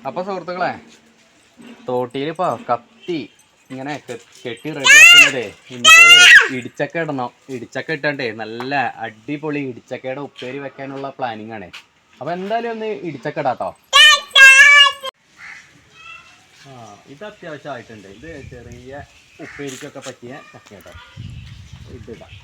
അപ്പോൾ സുഹൃത്തുക്കളെ, തോട്ടിയിലിപ്പോൾ കത്തി ഇങ്ങനെ കെട്ടി റെഡിയാക്കുന്നതേ ഇന്നിപ്പോൾ ഇടിച്ചക്ക ഇടണം. ഇടിച്ചക്ക ഇട്ടണ്ടേ നല്ല അടിപൊളി ഇടിച്ചക്കയുടെ ഉപ്പേരി വെക്കാനുള്ള പ്ലാനിങ് ആണ്. അപ്പോൾ എന്തായാലും ഒന്ന് ഇടിച്ചക്ക ഇടാട്ടോ. ഇത് അത്യാവശ്യമായിട്ടുണ്ട്. ഇത് ചെറിയ ഉപ്പേരിക്കൊക്കെ പറ്റിയ ചക്ക കേട്ടോ. ഇതിടാം.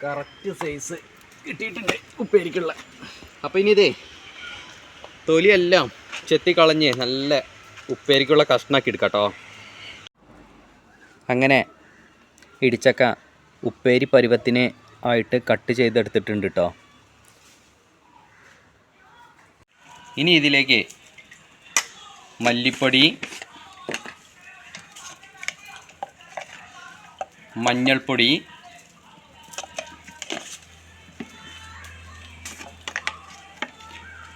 കറക്റ്റ് സൈസ് കിട്ടിയിട്ടുണ്ട് ഉപ്പേരിക്കുള്ള. അപ്പോൾ ഇനി ഇതേ തൊലിയെല്ലാം ചെത്തിക്കളഞ്ഞ് നല്ല ഉപ്പേരിക്കുള്ള കഷ്ണാക്കി എടുക്കാം കേട്ടോ. അങ്ങനെ ഇടിച്ചക്ക ഉപ്പേരി പരുവത്തിന് ആയിട്ട് കട്ട് ചെയ്തെടുത്തിട്ടുണ്ട് കേട്ടോ. ഇനി ഇതിലേക്ക് മല്ലിപ്പൊടി, മഞ്ഞൾപ്പൊടി,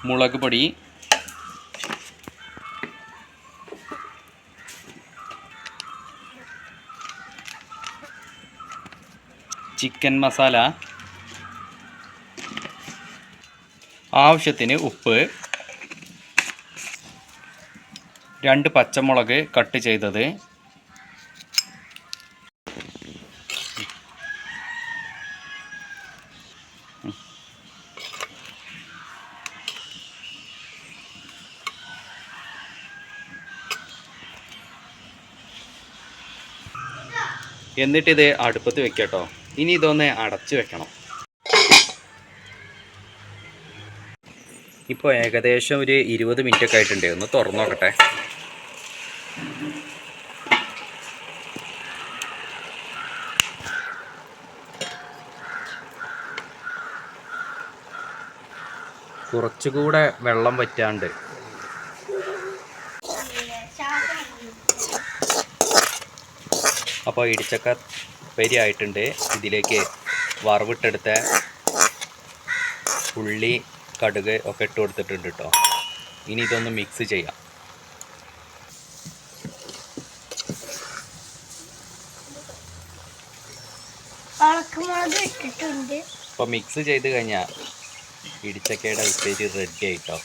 മുളക് പൊടി, ചിക്കൻ മസാല, ആവശ്യത്തിന് ഉപ്പ്, 2 പച്ചമുളക് കട്ട് ചെയ്തത്, എന്നിട്ടിത് അടുപ്പത്ത് വെക്കട്ടോ. ഇനി ഇതൊന്ന് അടച്ചു വെക്കണം. ഇപ്പോൾ ഏകദേശം ഒരു 20 മിനിറ്റ് ഒക്കെ ആയിട്ടുണ്ട്. ഒന്ന് തുറന്നു നോക്കട്ടെ. കുറച്ചുകൂടെ വെള്ളം വറ്റാണ്ട്. അപ്പോൾ ഇടിച്ചക്ക ഉപ്പേരി ആയിട്ടുണ്ട്. ഇതിലേക്ക് വറവിട്ടെടുത്ത ഉള്ളി, കടുക് ഒക്കെ ഇട്ട് കൊടുത്തിട്ടുണ്ട് കേട്ടോ. ഇനി ഇതൊന്ന് മിക്സ് ചെയ്യാം. അപ്പോൾ മിക്സ് ചെയ്ത് കഴിഞ്ഞാൽ ഇടിച്ചക്കയുടെ ഉപ്പേരി റെഡി ആയിട്ടോ.